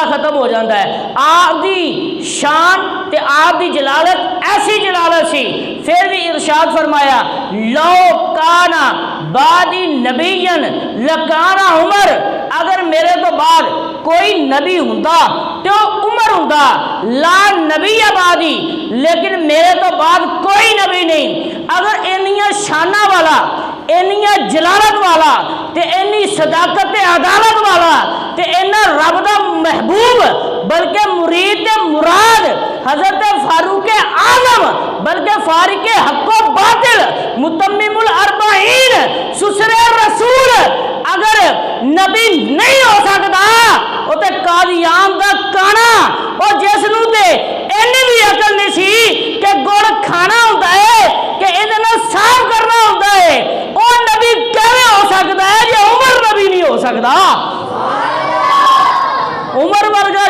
बंदा खत्म हो जाता है। आप दी शान ते आप दी जलालत ऐसी जलालत सी। फिर भी इरशाद फरमाया लो काना बादी नबीयन लकाना उमर, अगर मेरे तो बाद कोई नबी हुंदा तो उमर हुंदा, ला नबी आबादी, लेकिन मेरे तो बाद कोई नबी नहीं। अगर इन्नियां शाना वाला, इन्नियां जलालत वाला ते इन्नी सदाकत ते अदालत वाला ते इन्ना रब दा महबूब बल्कि मुरीद ते मुराद हजरत फारूक आजम बल्कि फारिक हक्को बातिल मुतम्मिमुल अरबाईन सुसरे रसूल अगर नबी नहीं हो सकता वो ते कादियान दा काना, और जिसनू ते इन्नी भी अकल नहीं सी कि गुड़ खाना होता है कि इहदे साफ करना होता है, वो नबी कैसे हो सकता है जो उमर नबी नहीं हो सकता। उमर वर्गा